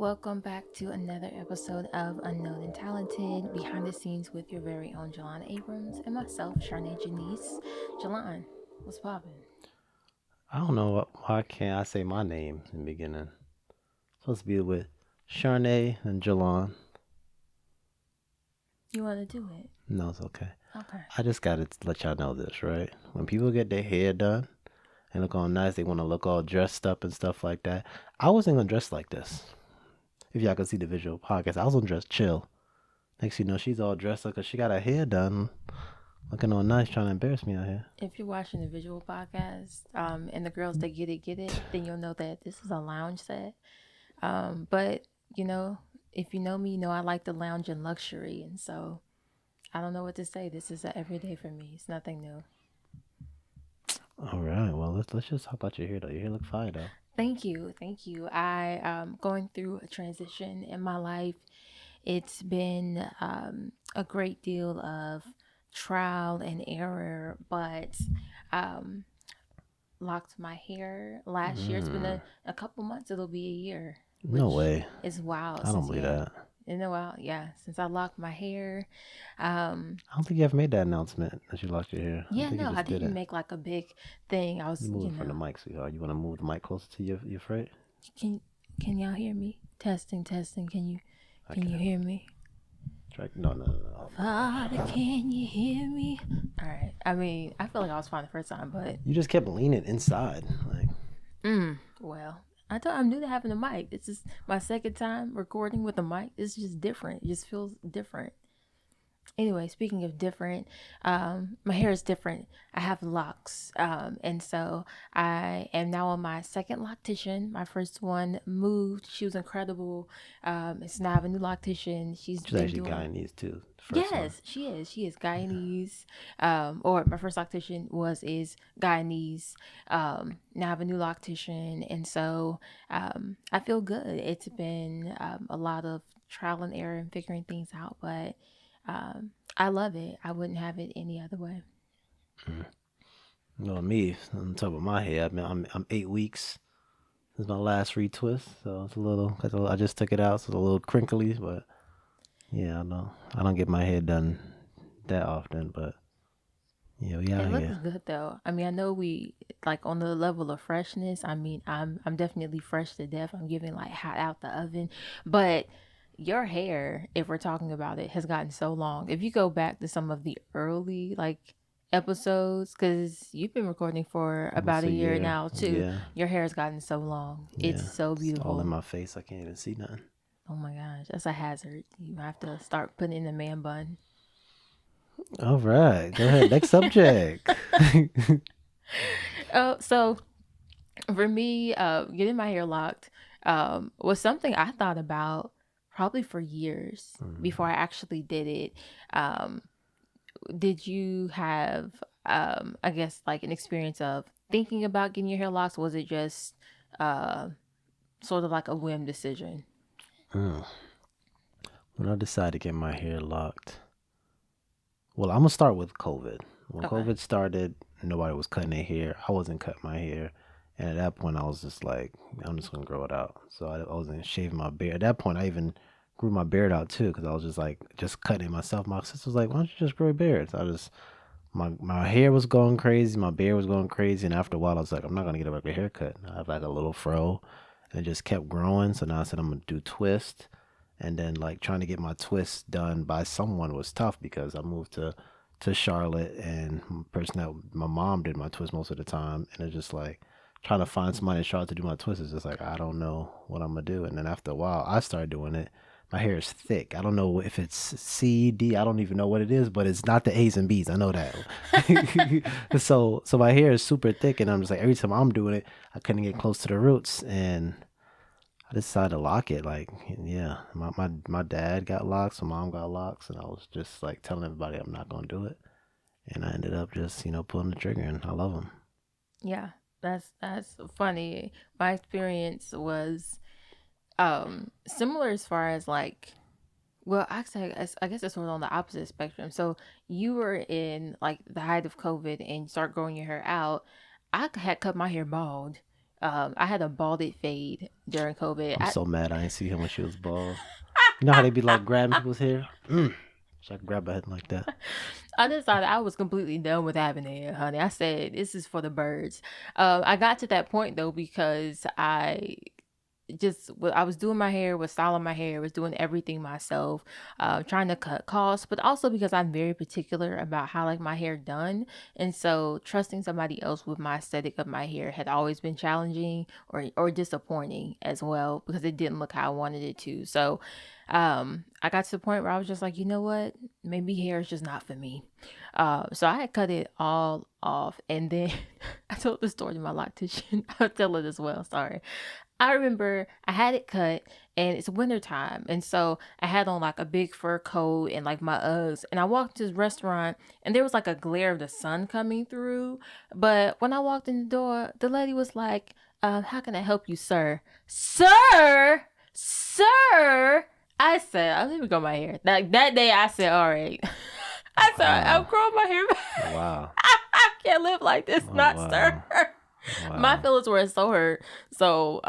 Welcome back to another episode of Unknown and Talented, behind the scenes with your very own Jelan Abrams and myself, Charnae Janice. Jelan, what's poppin'? I don't know why can't I say my name in the beginning. Supposed to be with Charnae and Jelan. You want to do it? No, it's okay. Okay. I just gotta let y'all know this, right? When people get their hair done and look all nice, they want to look all dressed up and stuff like that. I wasn't gonna dress like this. If y'all can see the visual podcast, I was gonna dress chill. Next thing you know, she's all dressed up because she got her hair done, looking all nice, trying to embarrass me out here. If you're watching the visual podcast, and the girls that get it, then you'll know that this is a lounge set. But you know, if you know me, you know I like the lounge and luxury, and so I don't know what to say. This is a everyday for me. It's nothing new. All right, well let's just talk about your hair though. Your hair look fine though. Thank you, thank you. I going through a transition in my life. It's been a great deal of trial and error, but um, locked my hair last year. It's been Mm, a couple months. It'll be a year, no which way. is wild I don't since, believe yeah, that. in a while, yeah, since I locked my hair. Um, I don't think you ever made that announcement that you locked your hair. I yeah, think you no, I just did didn't it. make like a big thing. I You was, moving from the mic, sweetheart. You want to move the mic closer to your freight? can can y'all hear me? Testing, testing. I Can you can't. hear me? Try. No, no, no, no. Father, can you hear me? All right. I mean, I feel like I was fine the first time, but You just kept leaning inside. Like, well, I'm new to having a mic. This is my second time recording with a mic. It's just different. It just feels different. Anyway, speaking of different, my hair is different. I have locks, and so I am now on my second loctician. My first one moved. She was incredible. It's now I have a new loctician. She's she's been actually doing. Guyanese too. The first one. Yes, she is. She is Guyanese. Or my first loctician is Guyanese. Now I have a new loctician, and so I feel good. It's been a lot of trial and error and figuring things out, but I love it. I wouldn't have it any other way. No, me on top of my hair. I'm 8 weeks. This is my last retwist, so it's a little. I just took it out, so it's a little crinkly. But yeah, I know I don't get my hair done that often, but yeah, we It out looks here. good though. I mean, I know we like on the level of freshness. I mean, I'm definitely fresh to death. I'm giving like hot out the oven, but your hair, if we're talking about it, has gotten so long. If you go back to some of the early like episodes, because you've been recording for about Almost a a year year. now too, Yeah, your hair has gotten so long. It's yeah. so It's all in beautiful. my face. I can't even see nothing. Oh my gosh, that's a hazard. You have to start putting in the man bun. All right, go ahead. Next subject. Oh, so for me, getting my hair locked was something I thought about probably for years before I actually did it. Um, did you have, I guess, like an experience of thinking about getting your hair locked? Was it just uh, sort of like a whim decision? Mm. When I decided to get my hair locked, well, I'm gonna start with COVID. When Okay. COVID started, nobody was cutting their hair. I wasn't cutting my hair, and at that point, I was just like, I'm just gonna grow it out. So I wasn't shaving my beard. At that point, I even grew my beard out too, because I was just like, just cutting it myself. My sister was like, why don't you just grow a beard? So I just my hair was going crazy, my beard was going crazy, and after a while, I was like, I'm not gonna get a regular haircut. I have like a little fro, and it just kept growing. So now I said I'm gonna do twist, and then like trying to get my twist done by someone was tough because I moved to Charlotte, and the person that my mom did my twist most of the time, and it's just like trying to find somebody in Charlotte to do my twist is just like I don't know what I'm gonna do. And then after a while, I started doing it. My hair is thick. I don't know if it's C, D. I don't even know what it is, but it's not the A's and B's. I know that. So my hair is super thick, and I'm just like every time I'm doing it, I couldn't get close to the roots, and I decided to lock it. Like, yeah, my dad got locks, my mom got locks, and I was just like telling everybody I'm not gonna do it, and I ended up just pulling the trigger, and I love them. Yeah, that's funny. My experience was similar as far as like, well, actually, I guess it's sort of on the opposite spectrum. So you were in like the height of COVID and you start growing your hair out. Had cut my hair bald I had a balded fade during COVID. I'm so mad I didn't see him when she was bald. You know how they be like grabbing people's hair? So I can grab a head like that. I decided I was completely done with having hair, honey. I said this is for the birds. I got to that point though because I was doing my hair, was styling my hair, was doing everything myself, trying to cut costs, but also because I'm very particular about how I like my hair done, and so trusting somebody else with my aesthetic of my hair had always been challenging or disappointing as well because it didn't look how I wanted it to. So I got to the point where I was just like, you know what, maybe hair is just not for me. So I had cut it all off, and then I told the story to my loctician. I'll tell it as well. Sorry. I remember I had it cut and it's wintertime. And so I had on like a big fur coat and like my Uggs. And I walked to this restaurant and there was like a glare of the sun coming through. But when I walked in the door, the lady was like, how can I help you, sir? Sir! Sir! I said, let me grow my hair. Like that day I said, all right. I said, I'm growing my hair back. Wow. I can't live like this, not wow. sir. Wow. My feelings were so hurt. So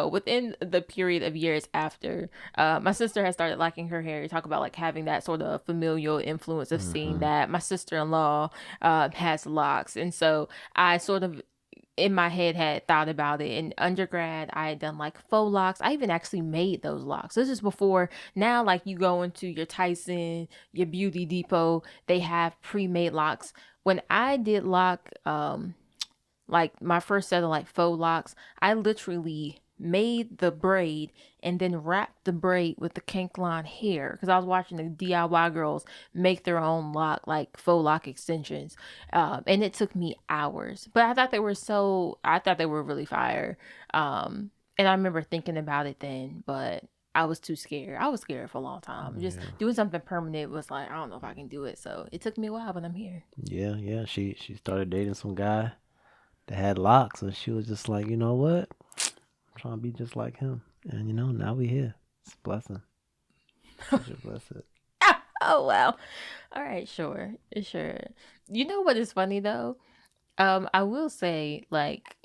within the period of years after, my sister had started liking her hair. You talk about like having that sort of familial influence of seeing that. My sister-in-law has locks, and so I sort of in my head had thought about it. In undergrad, I had done like faux locks. I even actually made those locks. This is before now, like you go into your Tyson, your Beauty Depot, they have pre-made locks. When I did lock, like my first set of like faux locks, I literally made the braid and then wrapped the braid with the kink line hair because I was watching the DIY girls make their own lock, like faux lock extensions, and it took me hours. But I thought they were really fire, and I remember thinking about it then, but I was too scared. I was scared for a long time. Just doing something permanent was like, I don't know if I can do it. So it took me a while, but I'm here. Yeah. She started dating some guy that had locks, and she was just like, you know what? I'm trying to be just like him. And now we here. It's a blessing. Such a blessing. Oh wow. All right, sure. Sure. You know what is funny though? I will say, like,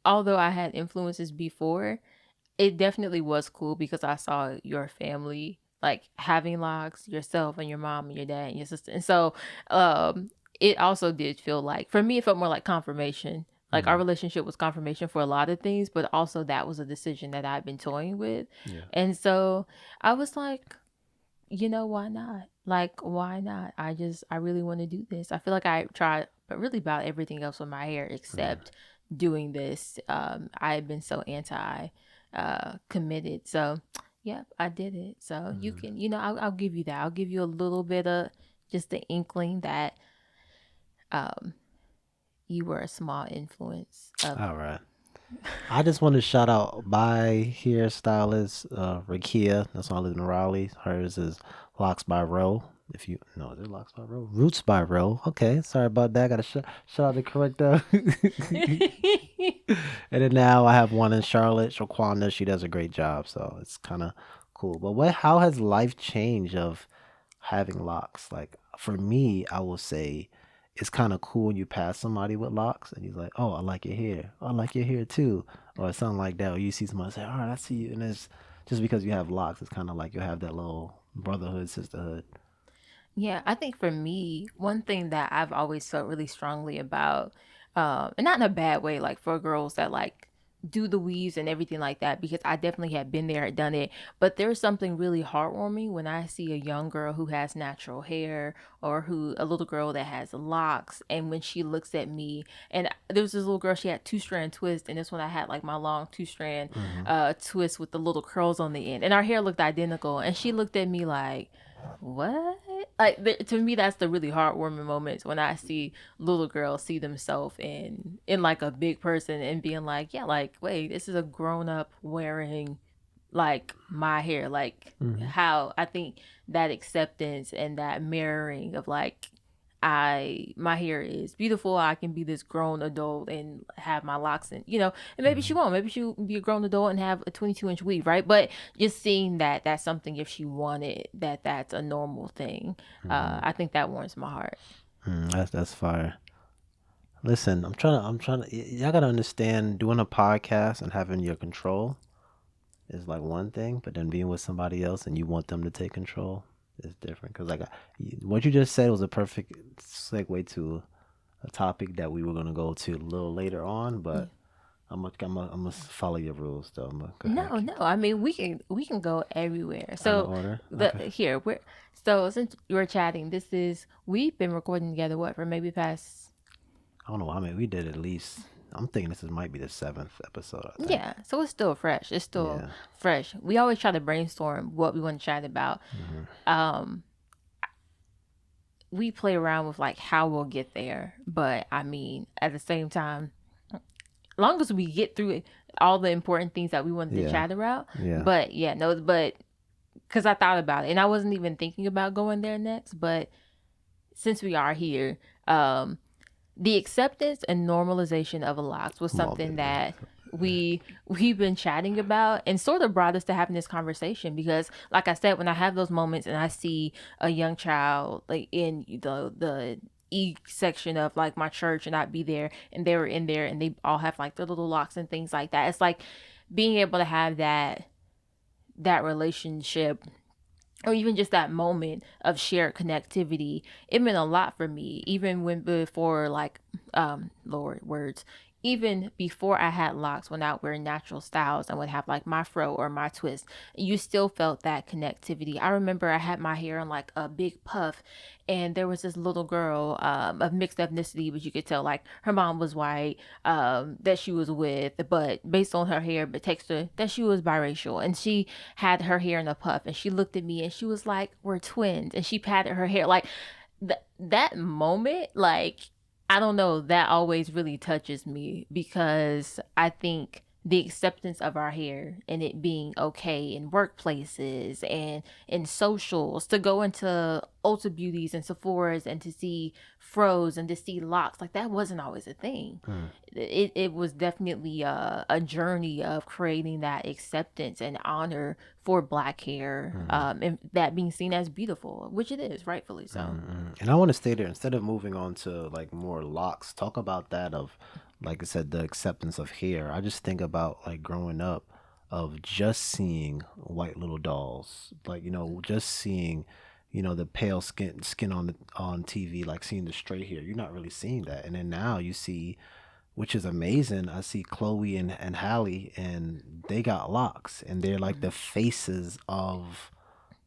although I had influences before, it definitely was cool because I saw your family like having locks, yourself and your mom and your dad and your sister. And so it also did feel like for me it felt more like confirmation. Like our relationship was confirmation for a lot of things, but also that was a decision that I've been toying with. Yeah. And so I was like, why not? Like, why not? I really want to do this. I feel like I tried, but really about everything else with my hair except doing this. I've been so anti committed. So, yeah, I did it. So you can, I'll give you that. I'll give you a little bit of just the inkling that you were a small influence of. All right. I just want to shout out my hairstylist, Rakia. That's why I live in Raleigh. Hers is Locks by Row. If you know, is it Locks by Row? Roots by Row. Okay, sorry about that. Got to shout out the correct. And then now I have one in Charlotte, Shaquana. She does a great job, so it's kind of cool. But how has life changed of having locks? Like for me, I will say it's kind of cool when you pass somebody with locks and he's like, "Oh, I like your hair. Oh, I like your hair too," or something like that. Or you see somebody say, "All right, I see you," and it's just because you have locks, it's kind of like you have that little brotherhood, sisterhood. Yeah, I think for me, one thing that I've always felt really strongly about, and not in a bad way, like for girls that like do the weaves and everything like that, because I definitely had been there, done it. But there's something really heartwarming when I see a young girl who has natural hair or a little girl that has locks, and when she looks at me, and there was this little girl, she had two-strand twist, and this one I had like my long two-strand twist with the little curls on the end, and our hair looked identical, and she looked at me like, what? Like to me that's the really heartwarming moments when I see little girls see themselves in like a big person and being like, yeah, like wait, this is a grown up wearing like my hair. Like how I think that acceptance and that mirroring of like my hair is beautiful. I can be this grown adult and have my locks and and maybe she won't. Maybe she'll be a grown adult and have a 22-inch weave, right? But just seeing that that's something if she wanted that's a normal thing. I think that warms my heart. That's fire. Listen, y'all gotta understand doing a podcast and having your control is like one thing, but then being with somebody else and you want them to take control is different. Cause what you just said was a perfect segue to a topic that we were gonna go to a little later on, Yeah. but I'm gonna follow your rules though. I'm gonna go ahead and No, keep no. I mean, we can go everywhere. out of So order. the Okay. here we're so since we're chatting, we've been recording together what for maybe past. I don't know. I mean, we did at least. I'm thinking might be the seventh episode. I think. Yeah, so it's still fresh. It's still Yeah. fresh. We always try to brainstorm what we want to chat about. Hmm. Um, we play around with like how we'll get there, but I mean, at the same time, long as we get through it, all the important things that we wanted to Yeah. chat about. Yeah. But yeah, no, but because I thought about it and I wasn't even thinking about going there next, but since we are here, um, the acceptance and normalization of a lox was Small something business. that we've been chatting about and sort of brought us to having this conversation because like I said, when I have those moments and I see a young child like in the section of like my church and I'd be there and they were in there and they all have like their little locks and things like that. It's like being able to have that relationship or even just that moment of shared connectivity, it meant a lot for me. Even when before, like, Lord words, even before I had locks, when I would wear natural styles and would have like my fro or my twist, you still felt that connectivity. I remember I had my hair in like a big puff, and there was this little girl of mixed ethnicity, but you could tell like her mom was white, that she was with, but based on her hair, but texture, that she was biracial, and she had her hair in a puff, and she looked at me and she was like, "We're twins," and she patted her hair like that moment, like I don't know, that always really touches me because I think the acceptance of our hair and it being okay in workplaces and in socials to go into Ulta Beauties and Sephora's and to see fros and to see locks, like that wasn't always a thing. Mm. It was definitely a journey of creating that acceptance and honor for black hair, Mm. and that being seen as beautiful, which it is, rightfully so. Mm. And I want to stay there instead of moving on to like more locks. Talk about that of, like I said, the acceptance of hair. I just think about like growing up, of just seeing white little dolls, like just seeing, the pale skin on TV, like seeing the straight hair. You're not really seeing that, and then now you see, which is amazing. I see Chloe and Halle, and they got locks, and they're like the faces of,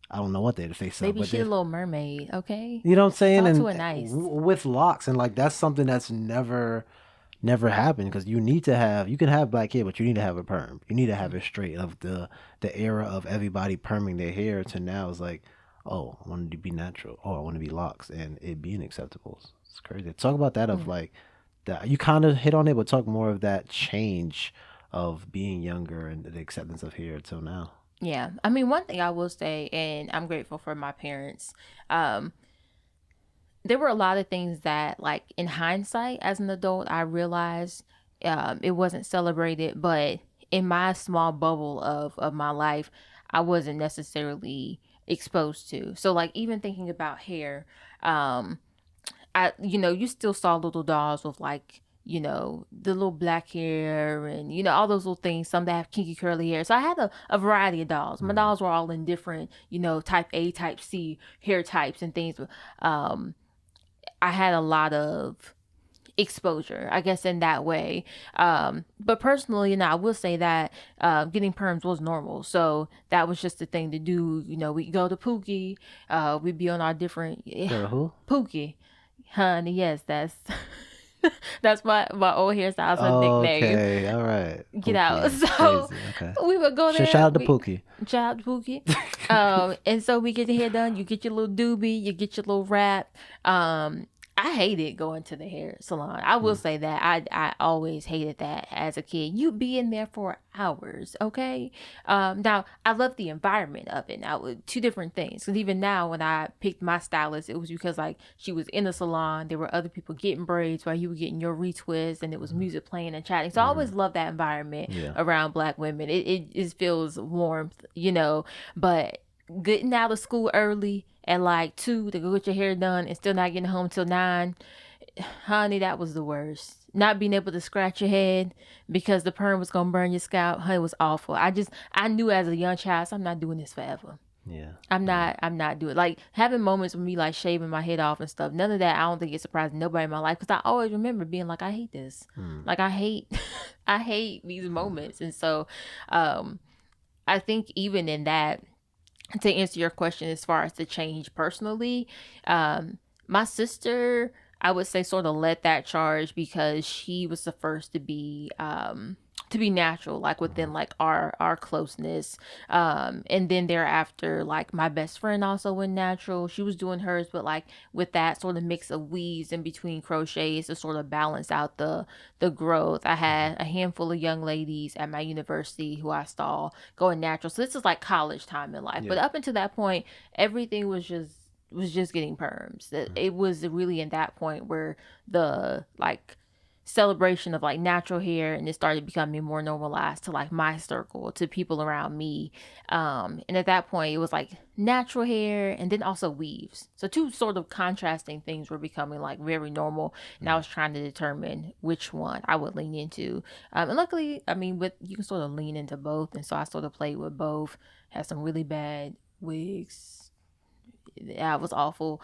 I don't know what they're the face of, Baby, but she a they, little mermaid, okay? you know what I'm saying, Talk to and her nice. with locks, and like that's something that's never happened, because you can have black hair, but you need to have a perm. You need to have it straight. Of the era of everybody perming their hair to now is like, oh, I wanted to be natural. Oh, I want to be locks, and it being acceptable. It's crazy. Talk about that of Yeah. like that. You kind of hit on it, but talk more of that change of being younger and the acceptance of hair till now. Yeah. I mean, one thing I will say, and I'm grateful for my parents, um, there were a lot of things that, like, in hindsight, as an adult, I realized it wasn't celebrated, but in my small bubble of my life, I wasn't necessarily exposed to. So, like, even thinking about hair, um, you still saw little dolls with like, the little black hair and all those little things. Some that have kinky curly hair. So I had a variety of dolls. My Mm. dolls were all in different, type A, type C hair types and things. Um, I had a lot of exposure, I guess, in that way. But personally, I will say that getting perms was normal. So that was just the thing to do. We go to Pookie. We'd be on our different Go to who? Pookie, honey. Yes, that's that's my old hairstyle's her nickname. Okay, all right. Get out. Pookie, So crazy. Okay. we would go Shout there. out to We Pookie. child Pookie. And so we get your hair done. You get your little doobie. You get your little wrap. I hated going to the hair salon. I will Mm. say that I always hated that as a kid. You'd be in there for hours, okay? Now I love the environment of it. Now two different things. Because even now, when I picked my stylist, it was because like she was in the salon. There were other people getting braids while you were getting your retwist, and it was music playing and chatting. So I always love that environment Yeah. around Black women. It just feels warmth. But getting out of school early at like 2 to go get your hair done and still not getting home till 9, honey, that was the worst. Not being able to scratch your head because the perm was gonna burn your scalp, honey, it was awful. I knew as a young child, so I'm not doing this forever. Yeah. I'm Yeah. not. I'm not doing like having moments with me like shaving my head off and stuff. None of that. I don't think it surprised nobody in my life because I always remember being like, I hate this. Mm. Like I hate, I hate these moments. And so, um, I think even in that, to answer your question as far as the change personally, um, my sister, I would say, sort of led that charge because she was the first to be natural, like within like our closeness. And then thereafter, like my best friend also went natural. She was doing hers, but like with that sort of mix of weaves in between crochets to sort of balance out the growth. I had a handful of young ladies at my university who I saw going natural. So this is like college time in life. But Yeah. up until that point, everything was just getting perms. It was really in that point where the like celebration of like natural hair and it started becoming more normalized to like my circle, to people around me. And at that point it was like natural hair and then also weaves, so two sort of contrasting things were becoming like very normal, and I was trying to determine which one I would lean into. And luckily, I mean, with you can sort of lean into both, and so I sort of played with both. Had some really bad wigs. Yeah, it was awful.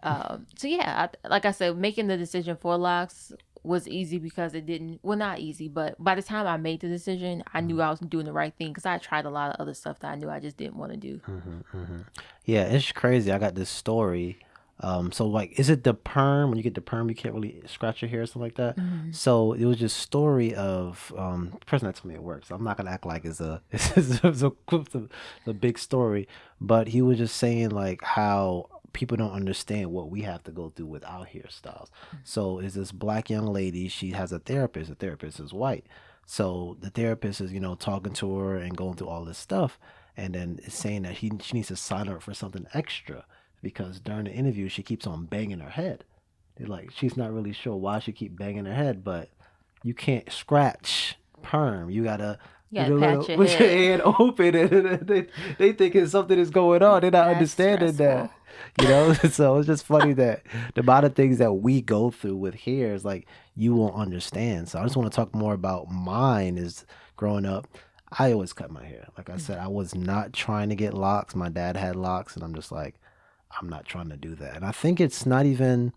So yeah, like I said, making the decision for locks was easy because it didn't, well, not easy, but by the time I made the decision, I knew I was doing the right thing because I tried a lot of other stuff that I knew I just didn't want to do. Yeah, it's crazy. I got this story. So like, is it the perm? When you get the perm, you can't really scratch your hair or something like that. Mm-hmm. So it was just story of the person that told me it works. So I'm not gonna act like it's a big story, but he was just saying like how people don't understand what we have to go through with our hairstyles. So is this black young lady? She has a therapist. The therapist is white. So the therapist is talking to her and going through all this stuff, and then it's saying that she needs to sign up for something extra because during the interview she keeps on banging her head. They're like she's not really sure why she keep banging her head, but you can't scratch perm. You gotta You put gotta your little pat your put your head. hand open, and they thinking something is going on. They're not That's understanding that. stressful. So it's just funny that the amount of things that we go through with hair is like you won't understand. So I just want to talk more about mine. Is growing up, I always cut my hair. Like I said, I was not trying to get locks. My dad had locks, and I'm just like, I'm not trying to do that. And I think it's not even,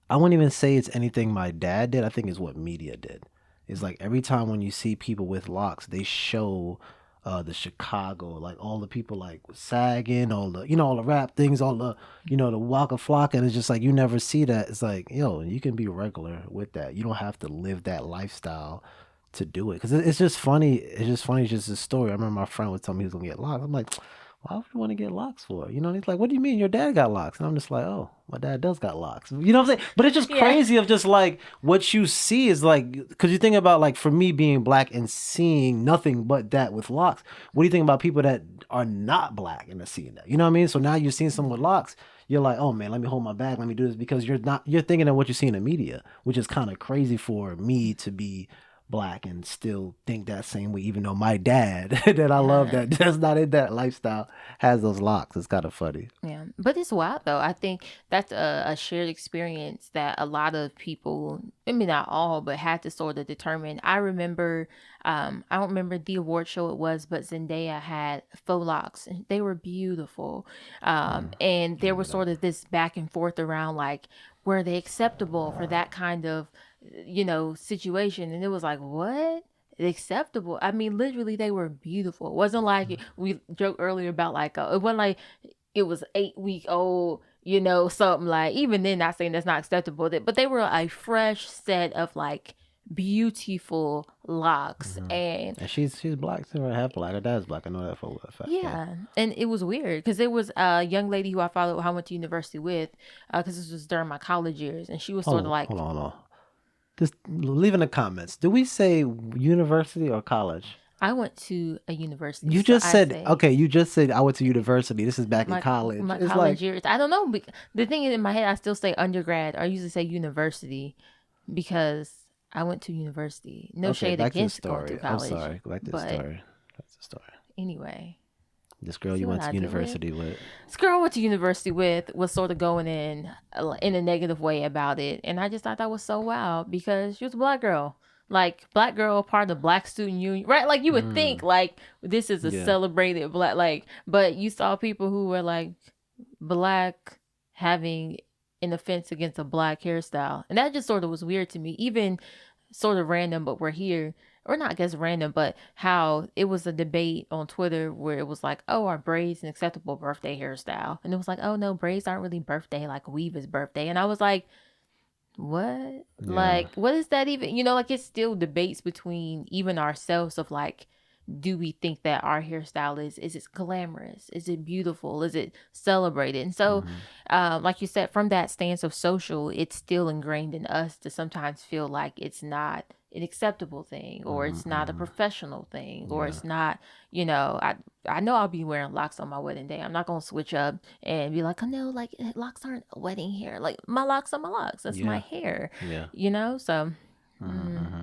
I wouldn't even say it's anything my dad did. I think it's what media did. It's like every time when you see people with locks, they show the Chicago, like all the people like sagging, all the all the rap things, all the the Waka Flocka, and it's just like you never see that. It's like you can be regular with that. You don't have to live that lifestyle to do it because it's just funny. It's just funny. It's just a story. I remember my friend was telling me he was gonna get locks. I'm like, why would you want to get locks for? And he's like, what do you mean your dad got locks? And I'm just like, oh, my dad does got locks. You know what I'm saying? But it's just Yeah. crazy of just like what you see is like, because you think about like for me being black and seeing nothing but that with locks. What do you think about people that are not black and are seeing that? You know what I mean? So now you're seeing someone with locks. You're like, oh man, let me hold my bag. Let me do this because you're thinking of what you see in the media, which is kind of crazy for me to be black and still think that same way, even though my dad that I love Uh, that's not in that lifestyle has those locks. It's kind of funny. Yeah, but it's wild though. I think that's a shared experience that a lot of people, I mean, not all, but had to sort of determine. I remember, I don't remember the award show it was, but Zendaya had faux locks, and they were beautiful. And I there was remember that. sort of this back and forth around like, were they acceptable for that kind of, situation? And it was like, what? Acceptable. I mean, literally, they were beautiful. It wasn't like we joked earlier about like it wasn't like it was 8 week old, something like. Even then, not saying that's not acceptable, but they were a fresh set of like beautiful locks, and And she's black too, or half black. Her dad's black. I know that for a fact. Yeah. yeah, and it was weird because there was a young lady who I followed, who I went to university with, because this was during my college years, and she was sort of Hold like, on, hold on. Just leave in the comments. Do we say university or college? I went to a university, You so just I said say okay. You just said I went to university. This is back in my college. my It's college like years. I don't know. The thing is, in my head, I still say undergrad. Or I usually say university because I went to university. No okay. shade Back to the against going to story. I'm college, sorry. Go back to the but story. That's the story. anyway. This girl See you what went to I did? university with. This girl I went to university with was sort of going in a negative way about it, and I just thought that was so wild because she was a black girl. Like black girl, part of the Black Student Union, right? Like you would think, Mm, like this is a yeah. celebrated black, like, but you saw people who were like black having an offense against a black hairstyle, and that just sort of was weird to me. Even sort of random, but we're here. Or not, I guess random, but how it was a debate on Twitter where it was like, oh, are braids an acceptable birthday hairstyle? And it was like, oh, no, braids aren't really birthday, like weave is birthday. And I was like, what? Yeah. Like, what is that even? You know, like it's still debates between even ourselves of like, do we think that our hairstyle is it glamorous? Is it beautiful? Is it celebrated? And so, Hmm. like you said, from that stance of social, it's still ingrained in us to sometimes feel like it's not an acceptable thing, or Hmm. it's not a Hmm. professional thing, or Yeah. it's not, you know, I know I'll be wearing locks on my wedding day. I'm not gonna switch up and be like, oh no, like locks aren't wedding hair. Like my locks are my locks. That's my Yeah. hair, Yeah. you know. So, Hmm. Hmm.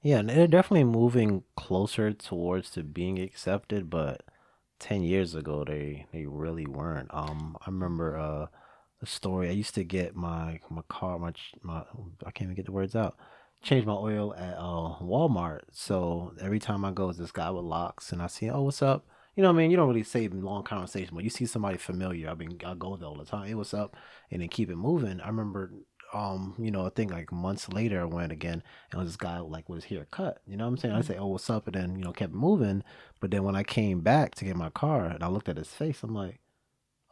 Yeah, and they're definitely moving closer towards to being accepted, but 10 years ago they really weren't. I remember a story. I used to get my car my I can't even get the words out. Change my oil at Walmart. So every time I go, it's this guy with locks, and I see, oh, what's up? You know what I mean? You don't really say long conversation, but you see somebody familiar. I go there all the time. Hey, what's up? And then keep it moving. I remember, I think like months later I went again, and it was this guy like with his hair cut. You know what I'm saying? I say, oh, what's up? And then kept moving. But then when I came back to get my car, and I looked at his face, I'm like,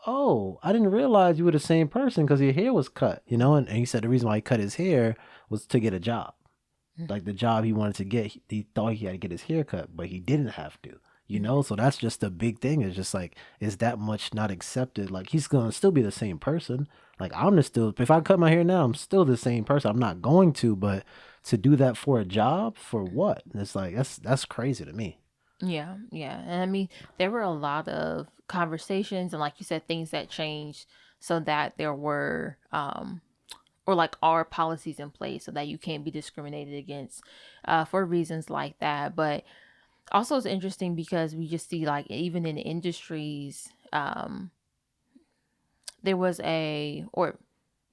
oh, I didn't realize you were the same person because your hair was cut. And he said the reason why he cut his hair was to get a job. Like the job he wanted to get, he thought he had to get his hair cut, but he didn't have to. So that's just a big thing. It's just like, is that much not accepted? Like he's gonna still be the same person. Like I'm still, if I cut my hair now, I'm still the same person. I'm not going to, but to do that for a job, for what? And it's like that's crazy to me. Yeah, yeah. And I mean, there were a lot of conversations and like you said, things that changed so that there were or like are policies in place so that you can't be discriminated against for reasons like that. But also it's interesting because we just see like even in industries, there was a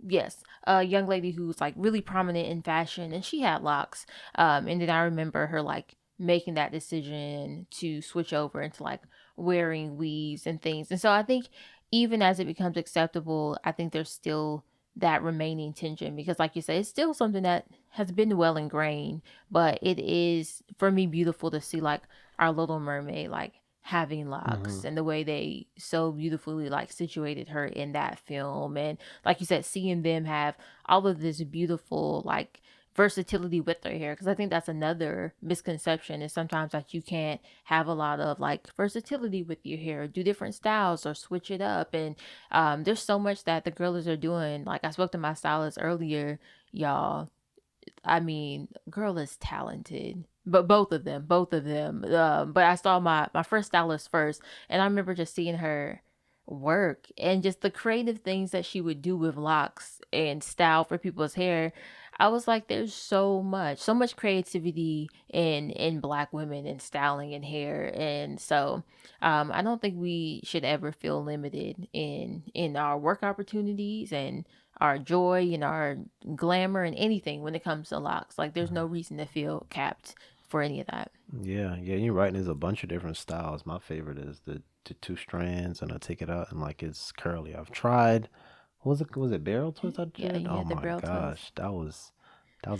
young lady who was like really prominent in fashion and she had locks. And then I remember her like making that decision to switch over into like wearing weaves and things. And so I think even as it becomes acceptable, I think there's still that remaining tension because like you said, it's still something that has been well ingrained, but it is for me beautiful to see like our Little Mermaid like having Hmm. locks and the way they so beautifully like situated her in that film, and like you said, seeing them have all of this beautiful like versatility with their hair, because I think that's another misconception is sometimes that you can't have a lot of like versatility with your hair, do different styles or switch it up. And there's so much that the girls are doing. Like I spoke to my stylist earlier, y'all. I mean, girl is talented. But both of them. But I saw my first stylist first, and I remember just seeing her work and just the creative things that she would do with locks and style for people's hair. I was like, there's so much creativity in Black women and styling and hair, and so I don't think we should ever feel limited in our work opportunities and our joy and our glamour and anything when it comes to locks. Like there's no reason to feel capped for any of that. Yeah, yeah, you're right. There's a bunch of different styles. My favorite is the two strands, and I take it out and like it's curly. I've tried. What was it barrel twist I Yeah, did? you Oh had the my barrel twist. gosh, that was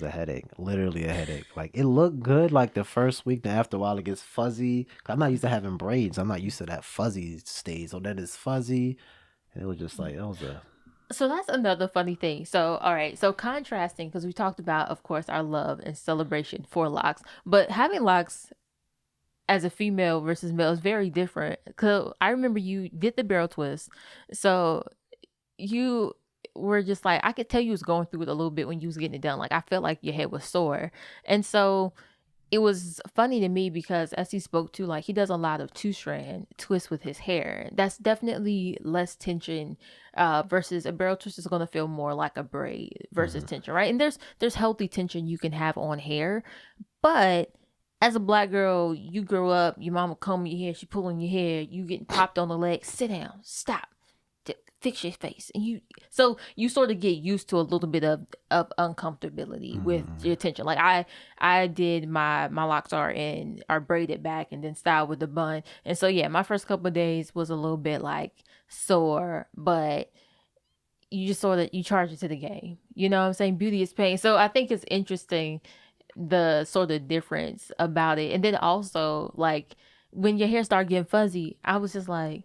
a headache. Literally a headache. Like it looked good like the first week, then after a while it gets fuzzy. I'm not used to having braids. I'm not used to that fuzzy stage. So then it's fuzzy, and it was just like it was a. So that's another funny thing. So, all right. So, contrasting, because we talked about, of course, our love and celebration for locks, but having locks as a female versus male is very different. Because I remember you did the barrel twist. So, you were just like, I could tell you was going through it a little bit when you was getting it done. Like, I felt like your head was sore. And so, it was funny to me because as he spoke to, like he does a lot of two strand twists with his hair. That's definitely less tension versus a barrel twist is going to feel more like a braid versus Mhm. tension, right? And there's healthy tension you can have on hair, but as a black girl, you grow up, your mama combing your hair, she pulling your hair, you getting popped on the leg. Sit down, stop, fix your face, and you sort of get used to a little bit of uncomfortability with your attention. Like I did my locks are braided back and then styled with the bun, and so yeah, my first couple of days was a little bit like sore, but you just sort of you charge it to the game. You know what I'm saying? Beauty is pain. So I think it's interesting the sort of difference about it. And then also like when your hair started getting fuzzy, I was just like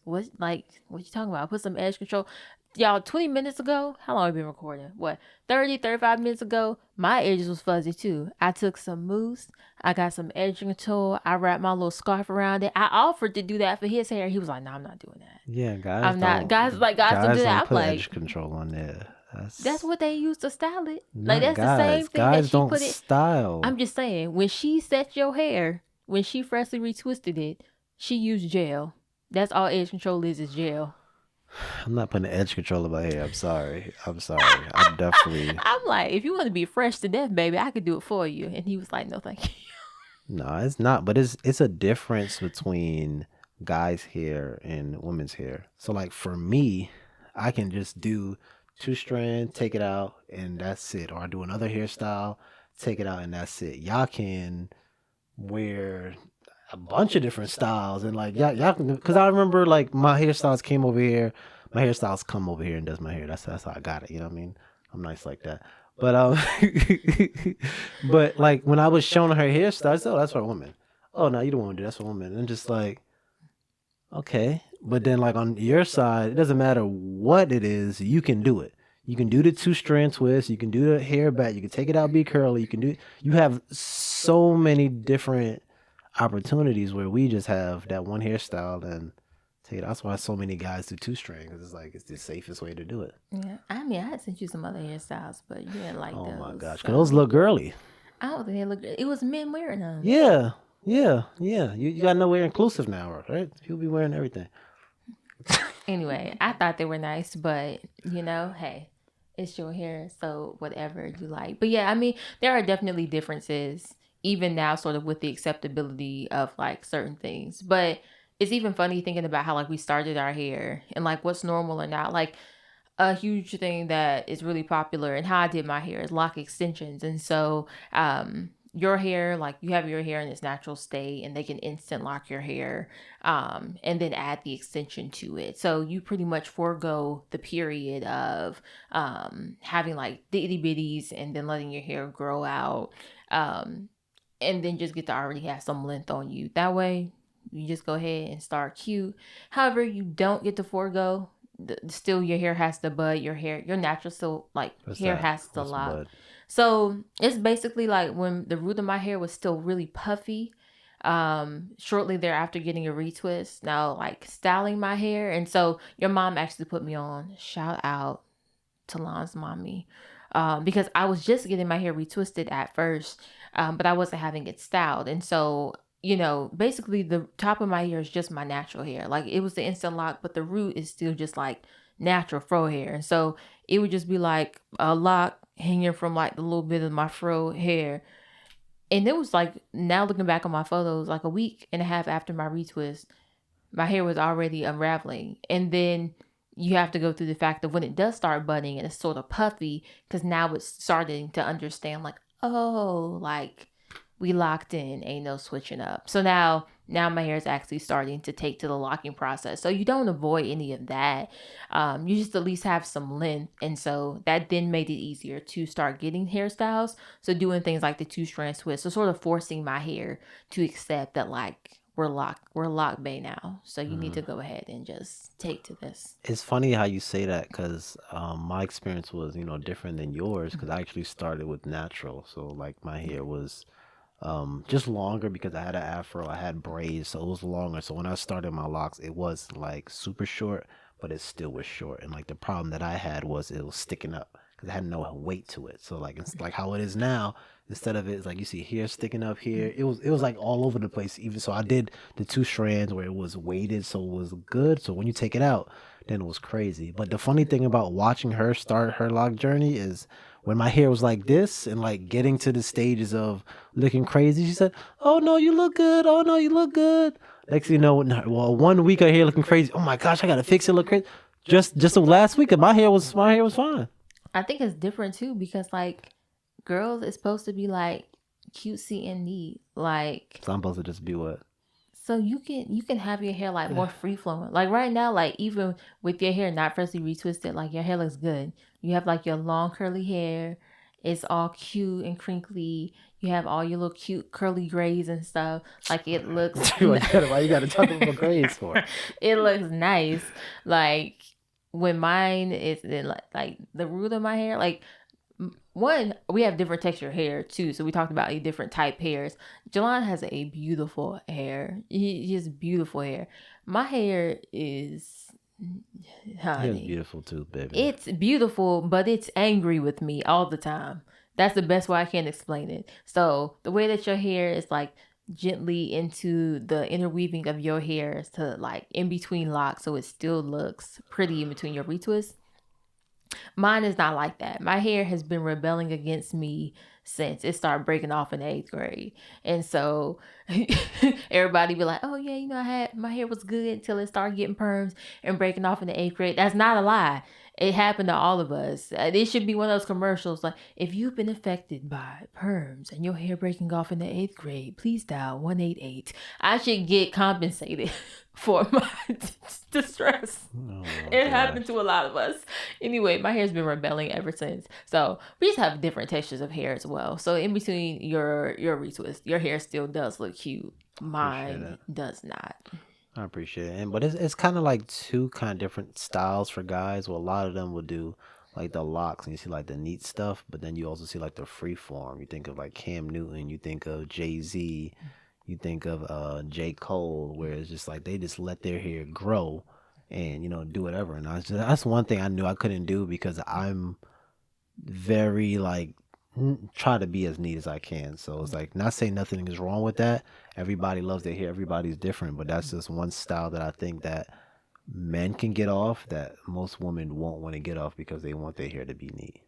what you talking about? I put some edge control. Y'all, 20 minutes ago, how long have we been recording? What, 35 minutes ago, my edges was fuzzy too. I took some mousse. I got some edge control. I wrapped my little scarf around it. I offered to do that for his hair. He was like, no, I'm not doing that. Yeah, I'm not. Guys don't do that. don't I'm put like, edge control on there. that's what they use to style it. Like, not that's the same guys. thing Guys that she don't put it. style. I'm just saying, when she set your hair, when she freshly retwisted it, she used gel. That's all edge control is gel. I'm not putting edge control in my hair. I'm sorry. I'm definitely. I'm like, if you want to be fresh to death, baby, I could do it for you. And he was like, no, thank you. No, it's not. But it's a difference between guys' hair and women's hair. So like for me, I can just do 2 strand, take it out, and that's it. Or I do another hairstyle, take it out, and that's it. Y'all can wear a bunch of different styles and like y'all can, because I remember like my hairstyles came over here, my hairstyles come over here and does my hair. That's how I got it. You know what I mean? I'm nice like that. But but like when I was showing her hairstyles, I said, oh, that's for a woman. Oh no, you don't want to do that's for a woman. And just like, okay. But then like on your side, it doesn't matter what it is, you can do it. You can do the 2 strand twist. You can do the hair back. You can take it out, be curly. You have so many different opportunities where we just have that one hairstyle and take it. That's why so many guys do 2 strand because it's like it's the safest way to do it. Yeah, I mean, I had sent you some other hairstyles, but you didn't like those. Oh my gosh, so. because those look girly. I don't think they look good. It was men wearing them. Yeah. You got to know we're inclusive now, right? You'll be wearing everything. Anyway, I thought they were nice, but hey, it's your hair, so whatever you like. But yeah, I mean, there are definitely differences even now, sort of with the acceptability of like certain things. But it's even funny thinking about how like we started our hair and like what's normal or not. Like a huge thing that is really popular and how I did my hair is lock extensions. And so your hair, like you have your hair in its natural state and they can instant lock your hair and then add the extension to it. So you pretty much forego the period of having like the itty bitties and then letting your hair grow out and then just get to already have some length on you. That way you just go ahead and start cute. However, you don't get to forego still your hair has to bud, your natural still like What's hair that? has to What's lock. bud? So it's basically like when the root of my hair was still really puffy, shortly thereafter getting a retwist, now like styling my hair. And so your mom actually put me on, shout out to Lon's mommy, because I was just getting my hair retwisted at first, but I wasn't having it styled. And so basically the top of my hair is just my natural hair. Like it was the instant lock, but the root is still just like natural fro hair. And so it would just be like a lock hanging from like the little bit of my fro hair. And it was like, now looking back on my photos, like a week and a half after my retwist, my hair was already unraveling. And then you have to go through the fact of when it does start budding and it's sort of puffy, because now it's starting to understand like, oh, like we locked in, ain't no switching up. So now my hair is actually starting to take to the locking process. So you don't avoid any of that. You just at least have some length. And so that then made it easier to start getting hairstyles. So doing things like the 2-strand twist. So sort of forcing my hair to accept that like we're locked bay now. So you need to go ahead and just take to this. It's funny how you say that because my experience was, different than yours because I actually started with natural. So like my hair was just longer because I had an afro, I had braids, so it was longer. So when I started my locks, it was like super short, but it still was short. And like the problem that I had was it was sticking up because it had no weight to it. So like it's like how it is now. Instead of it's like you see hair sticking up here. It was like all over the place. Even so, I did the 2 strands where it was weighted, so it was good. So when you take it out, then it was crazy. But the funny thing about watching her start her lock journey is when my hair was like this and like getting to the stages of looking crazy, she said, "Oh no, you look good. Oh no, you look good." Next thing you know, well, 1 week her hair looking crazy. Oh my gosh, I gotta fix it. Look crazy. Just the last week, my hair was fine. I think it's different too because like girls is supposed to be like cutesy and neat. Like So I'm supposed to just be what? so you can have your hair like more free flowing. Like right now, like even with your hair not freshly retwisted, like your hair looks good. You have like your long curly hair. It's all cute and crinkly. You have all your little cute curly grays and stuff. Like it looks Why you gotta talk about grades for? it looks nice. Like when mine is in like the root of my hair, like one, we have different texture hair too. So we talked about different type hairs. Jelan has a beautiful hair. He has beautiful hair. My hair is, Hair's honey, beautiful too, baby. it's beautiful, but it's angry with me all the time. That's the best way I can explain it. So the way that your hair is like gently into the interweaving of your hair to like in between locks, so it still looks pretty in between your retwists. Mine is not like that. My hair has been rebelling against me since it started breaking off in the 8th grade. And so everybody be like, oh yeah, I had my hair was good until it started getting perms and breaking off in the 8th grade. That's not a lie. It happened to all of us. It should be one of those commercials like, if you've been affected by perms and your hair breaking off in the 8th grade, please dial 188. I should get compensated for my distress. Oh, It happened to a lot of us. Anyway, my hair's been rebelling ever since. So we just have different textures of hair as well. So in between your retwist, your hair still does look cute. Mine does not. I appreciate it. But it's kind of like two kind of different styles for guys. Well, a lot of them will do like the locks and you see like the neat stuff, but then you also see like the free form. You think of like Cam Newton, you think of Jay-Z, you think of J. Cole, where it's just like they just let their hair grow and do whatever. And that's one thing I knew I couldn't do because I'm very like try to be as neat as I can. So it's like not saying nothing is wrong with that. Everybody loves their hair. Everybody's different, but that's just one style that I think that men can get off that most women won't want to get off because they want their hair to be neat.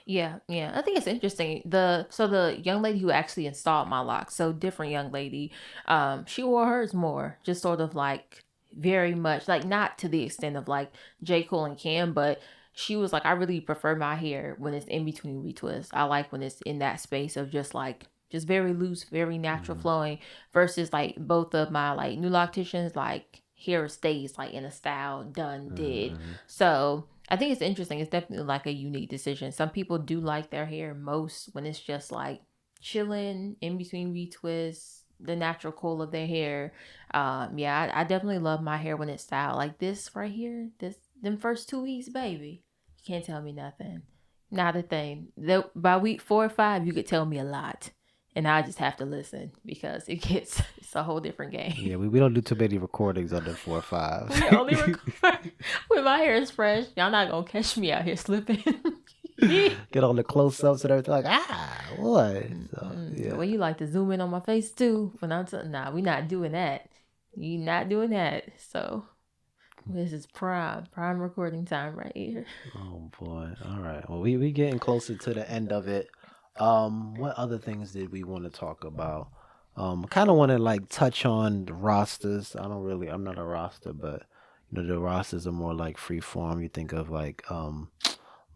Yeah, yeah. I think it's interesting. The young lady who actually installed my locks, so different young lady, she wore hers more, just sort of like very much like not to the extent of like J. Cole and Cam, but she was like, I really prefer my hair when it's in between retwists. I like when it's in that space of just very loose, very natural Mm-hmm. flowing versus like both of my like new locticians like hair stays like in a style done did. Mm-hmm. So I think it's interesting. It's definitely like a unique decision. Some people do like their hair most when it's just like chilling in between retwists, the natural coil of their hair. Yeah, I definitely love my hair when it's styled like this right here. Them first 2 weeks, baby, you can't tell me nothing. Not a thing. By week 4 or 5, you could tell me a lot, and I just have to listen because it's a whole different Yeah, game. we don't do too many recordings under 4 or 5. We only record when my hair is fresh. Y'all not gonna catch me out here slipping. Get all the close ups and everything like what? So The yeah. way you like to zoom in on my face too. When nah, we not doing that. You not doing that. So this is prime recording time right here. Oh boy. All right. Well, we getting closer to the end of it. What other things did we want to talk about? Kind of want to like touch on the rosters. I'm not a roster, but the rosters are more like free form. You think of like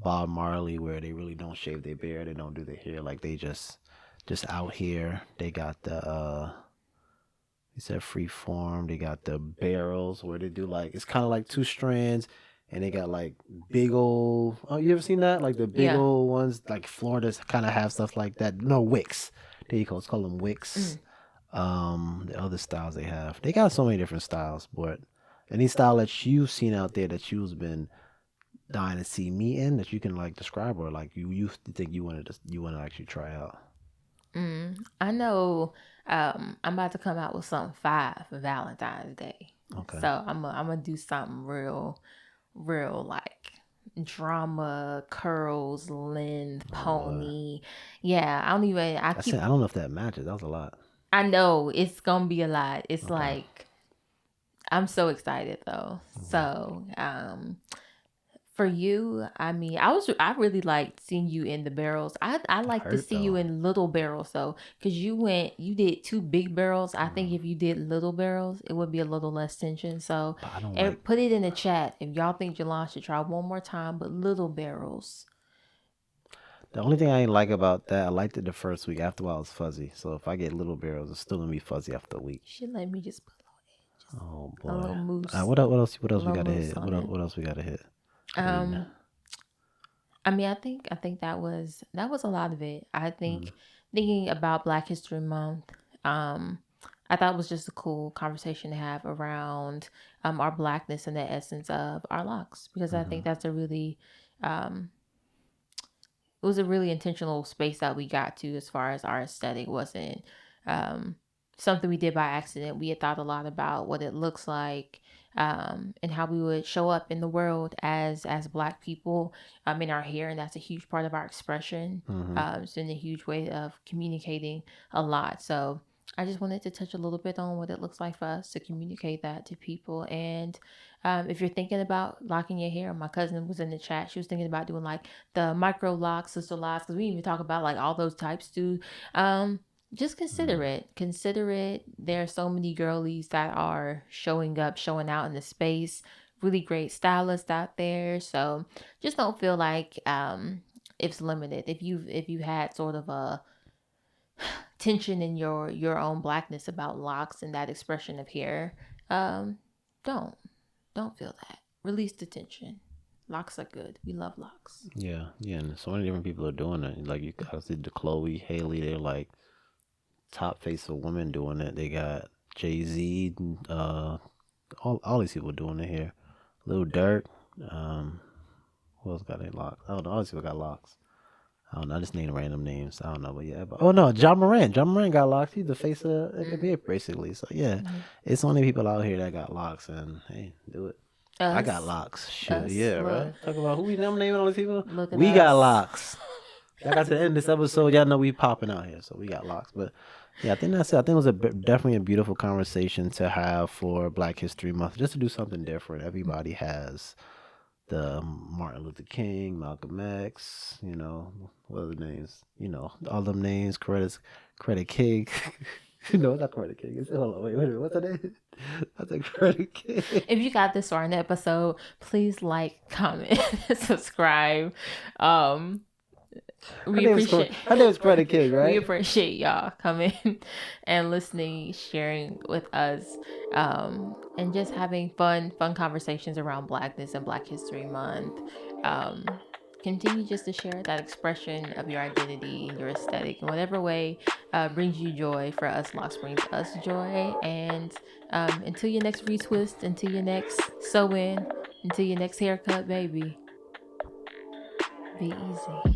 Bob Marley, where they really don't shave their beard, they don't do their hair, like they just out here. They got the he said free form. They got the barrels where they do like it's kind of like 2 strands, and they got like big old. Oh, you ever seen that? Like the big Yeah. old ones, like Florida's kind of have stuff like that. No wicks. There you go. It's called them wicks. Mm. The other styles they have, they got so many different styles. But any style that you've seen out there that you've been dying to see me in that you can like describe or like you think you want to actually try out. I know I'm about to come out with something fire for Valentine's Day. Okay. So I'm gonna do something real like drama, curls, length, Oh boy. pony. Yeah, I don't even. That's it. I don't know if that matches. That was a lot. I know it's gonna be a lot. It's Okay. like I'm so excited though. Okay. So, for you, I mean, I really liked seeing you in the barrels. I I like to heard see you though. in little barrels though, because you did two big barrels. I think Mm. if you did little barrels, it would be a little less tension. So, But I don't like. put it in the chat if y'all think Jelan should try one more time, but little barrels. The only thing I ain't like about that, I liked it the first week. After a while, it's fuzzy. So if I get little barrels, it's still gonna be fuzzy after a week. Should let me just put Oh a boy. little mousse, What else? What else? What a else we little gotta mousse hit? on it. What else we gotta hit? Green. Um, I mean, I think that was a lot of it. I Mm, think thinking about Black History Month, um, I thought it was just a cool conversation to have around our blackness and the essence of our locks because I think hmm that's um, it was a really intentional space that we got to as far as our aesthetic wasn't um, something we did by accident. We had thought a lot about what it looks like and how we would show up in the world as Black people in our hair, and that's a huge part of our expression. hmm It's been a huge way of communicating a lot. So I just wanted to touch a little bit on what it looks like for us to communicate that to people. And if you're thinking about locking your hair, my cousin was in the chat. She was thinking about doing like the micro locks, sister locks, because we didn't even talk about like all those types too. Um, just consider it. Consider it. There are so many girlies that are showing up, showing out in the space. Really great stylists out there. So just don't feel like it's limited. If you had sort of a tension in your own blackness about locks and that expression of hair, um, don't don't feel that. Release the tension. Locks are good. We love locks. Yeah, yeah, and so many different people are doing it. Like you got see the Chloe, Haley, they're like top face of women doing it. They got Jay-Z, all these people doing it here. Lil Durk, um, who else got their locks? I don't know. All these people got locks. I don't know. I just named random names. I don't know, but yeah. But, oh no, John Moran. John Moran got locks. He's the face of NBA basically. So yeah, Mhm. it's only people out here that got locks, and hey, do it. I got Us, locks. Shoot, us. yeah, Look, right. Talk about who we naming all these people. look at We got us. locks. Y'all got to the end of this episode. Y'all know we popping out here, so we got locks. But yeah, I think that's it. I think it was definitely a beautiful conversation to have for Black History Month, just to do something different. Everybody has the Martin Luther King, Malcolm X, what are the names? All them names, Credit King. No, it's not Credit King. Hold on, wait a minute. What's the name? I think Credit King. If you got this far in the episode, please like, comment, subscribe. Um, we appreciate Her name is Credit King, we right? appreciate y'all coming and listening, sharing with us, and just having fun conversations around Blackness and Black History Month. Um, Continue just to share that expression of your identity and your aesthetic in whatever way brings you joy. For us, Locs brings us joy. And until your next retwist, until your next sew in, until your next haircut, baby, be easy.